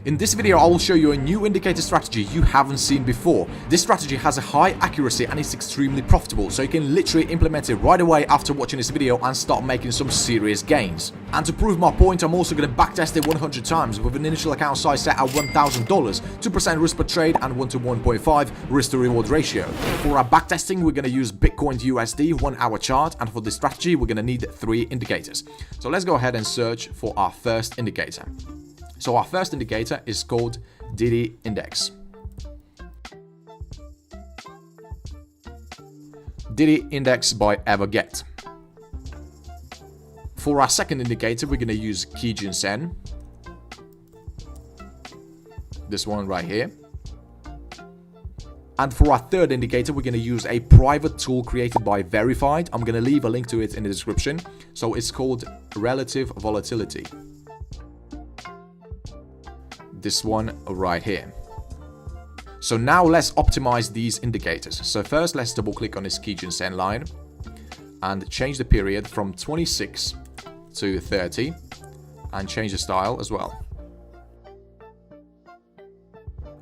In this video, I will show you a new indicator strategy you haven't seen before. This strategy has a high accuracy and is extremely profitable, so you can literally implement it right away after watching this video and start making some serious gains. And to prove my point, I'm also going to backtest it 100 times with an initial account size set at $1,000, 2% risk per trade and 1 to 1.5 risk to reward ratio. For our backtesting, we're going to use Bitcoin to USD 1 hour chart, and for this strategy, we're going to need 3 indicators. So let's go ahead and search for our first indicator. So our first indicator is called Diddy Index. Diddy Index by Everget. For our second indicator, we're going to use Kijun Sen. This one right here. And for our third indicator, we're going to use a private tool created by Verified. I'm going to leave a link to it in the description. So it's called Relative Volatility. This one right here. So now let's optimize these indicators. So first, let's double click on this Kijun Sen line and change the period from 26 to 30 and change the style as well.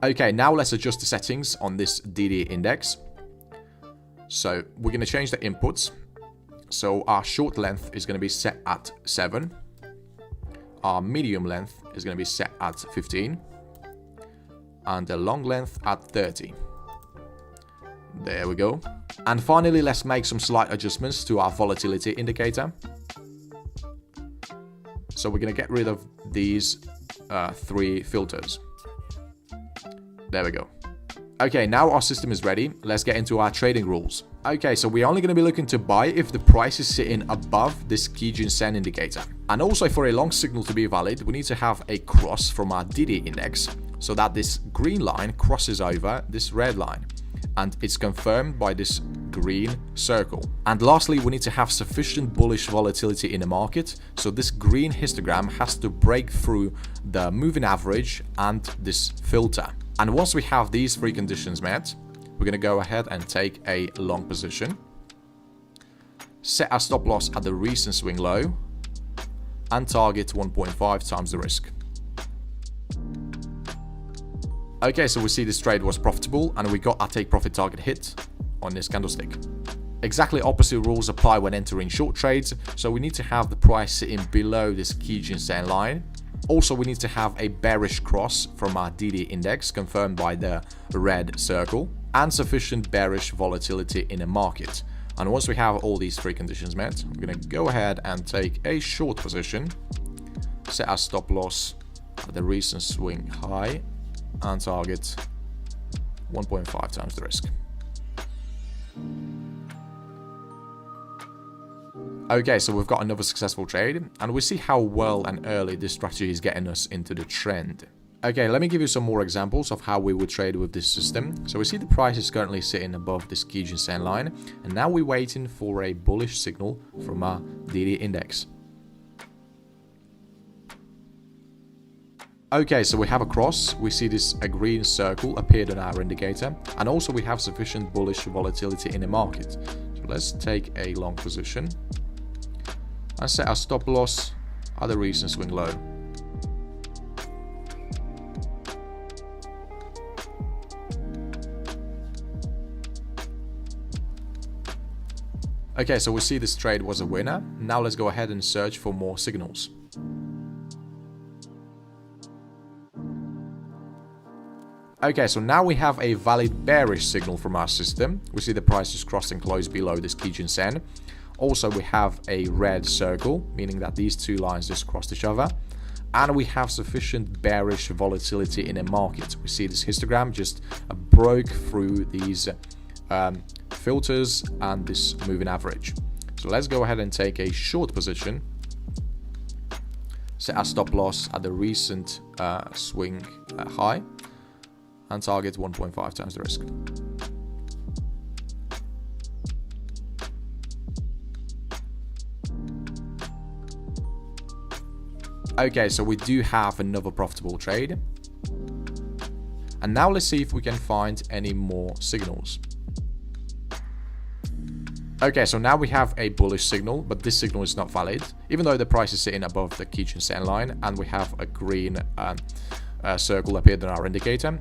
Okay, now let's adjust the settings on this Diddy Index. So we're going to change the inputs. So our short length is going to be set at 7. Our medium length is going to be set at 15 and the long length at 30. There we go. And finally, let's make some slight adjustments to our volatility indicator. So we're going to get rid of these 3 filters. There we go. Okay, now our system is ready. Let's get into our trading rules. Okay, so we're only going to be looking to buy if the price is sitting above this Kijun Sen indicator. And also, for a long signal to be valid, we need to have a cross from our Diddy Index so that this green line crosses over this red line. And it's confirmed by this green circle. And lastly, we need to have sufficient bullish volatility in the market. So this green histogram has to break through the moving average and this filter. And once we have these 3 conditions met, we're going to go ahead and take a long position, set our stop loss at the recent swing low, and target 1.5 times the risk. Okay, so we see this trade was profitable and we got our take profit target hit on this candlestick. Exactly opposite rules apply when entering short trades, so we need to have the price sitting below this Kijun Sen line. Also, we need to have a bearish cross from our Diddy Index confirmed by the red circle and sufficient bearish volatility in the market. And once we have all these 3 conditions met, we're going to go ahead and take a short position, set our stop loss at the recent swing high and target 1.5 times the risk. Okay, so we've got another successful trade, and we see how well and early this strategy is getting us into the trend. Okay, let me give you some more examples of how we would trade with this system. So we see the price is currently sitting above this Kijun Sen line, and now we're waiting for a bullish signal from our Diddy Index. Okay, so we have a cross, we see a green circle appeared on our indicator, and also we have sufficient bullish volatility in the market. So let's take a long position and set our stop loss at the recent swing low. Okay, so we see this trade was a winner. Now let's go ahead and search for more signals. Okay, so now we have a valid bearish signal from our system. We see the price is crossing close below this Kijun Sen. Also, we have a red circle, meaning that these 2 lines just crossed each other. And we have sufficient bearish volatility in the market. We see this histogram just broke through these filters and this moving average. So let's go ahead and take a short position. Set our stop loss at the recent swing high and target 1.5 times the risk. Okay, so we do have another profitable trade. And now let's see if we can find any more signals. Okay, so now we have a bullish signal, but this signal is not valid, even though the price is sitting above the Kijun Sen line, and we have a green circle appeared on our indicator.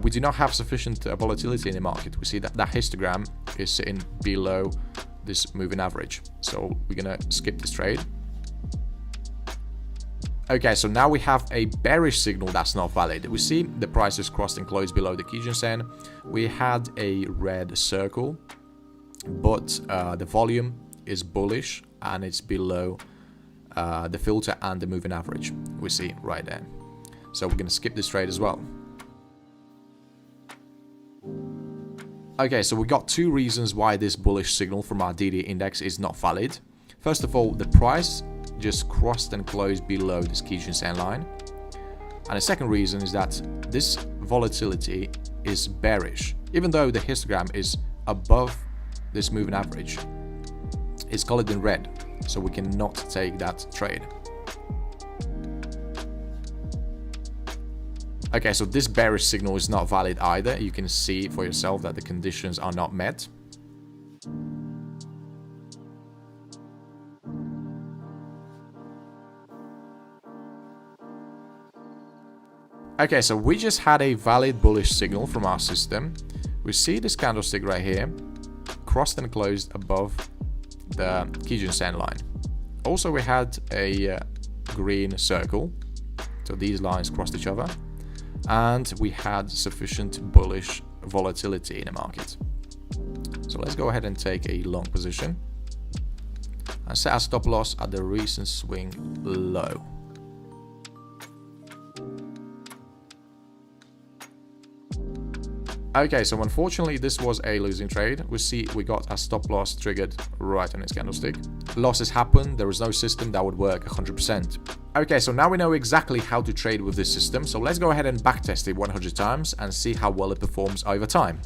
We do not have sufficient volatility in the market. We see that that histogram is sitting below this moving average. So we're gonna skip this trade. Okay, so now we have a bearish signal that's not valid. We see the price is crossed and closed below the Kijun Sen. We had a red circle, but the volume is bullish and it's below the filter and the moving average. We see right there. So we're going to skip this trade as well. Okay, so we got two reasons why this bullish signal from our DD index is not valid. First of all, the price just crossed and closed below this Kijun Sen line. And the second reason is that this volatility is bearish. Even though the histogram is above this moving average, it's colored in red, so we cannot take that trade. Okay, so this bearish signal is not valid either. You can see for yourself that the conditions are not met. Okay, so we just had a valid bullish signal from our system. We see this candlestick right here, crossed and closed above the Kijun Sen line. Also, we had a green circle, so these lines crossed each other, and we had sufficient bullish volatility in the market. So let's go ahead and take a long position and set our stop loss at the recent swing low. Okay, so unfortunately this was a losing trade. We see we got a stop loss triggered right on its candlestick. Losses happen, there is no system that would work 100%. Okay, so now we know exactly how to trade with this system, so let's go ahead and backtest it 100 times and see how well it performs over time.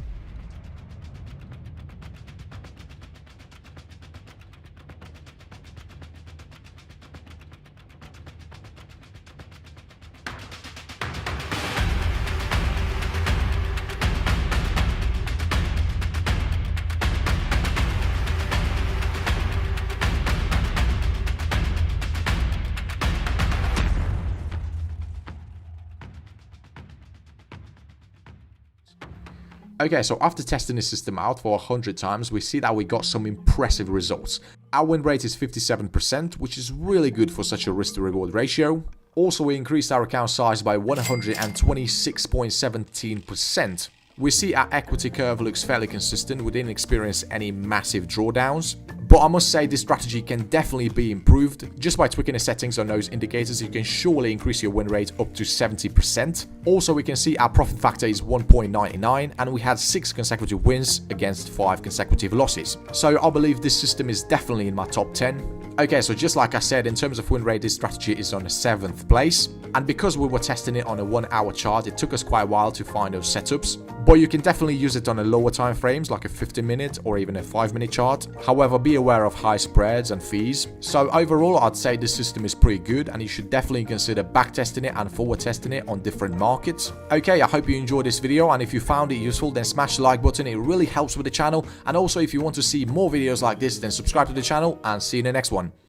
Okay, so after testing the system out for 100 times, we see that we got some impressive results. Our win rate is 57%, which is really good for such a risk to reward ratio. Also, we increased our account size by 126.17%. We see our equity curve looks fairly consistent. We didn't experience any massive drawdowns. But I must say this strategy can definitely be improved. Just by tweaking the settings on those indicators, you can surely increase your win rate up to 70%. Also, we can see our profit factor is 1.99 and we had 6 consecutive wins against 5 consecutive losses. So I believe this system is definitely in my top 10. Okay, so just like I said, in terms of win rate, this strategy is on the 7th place. And because we were testing it on a 1-hour chart, it took us quite a while to find those setups. But you can definitely use it on a lower time frames, like a 15-minute or even a 5-minute chart. However, be aware of high spreads and fees. So overall, I'd say this system is pretty good and you should definitely consider backtesting it and forward testing it on different markets. Okay, I hope you enjoyed this video, and if you found it useful, then smash the like button. It really helps with the channel. And also, if you want to see more videos like this, then subscribe to the channel and see you in the next one.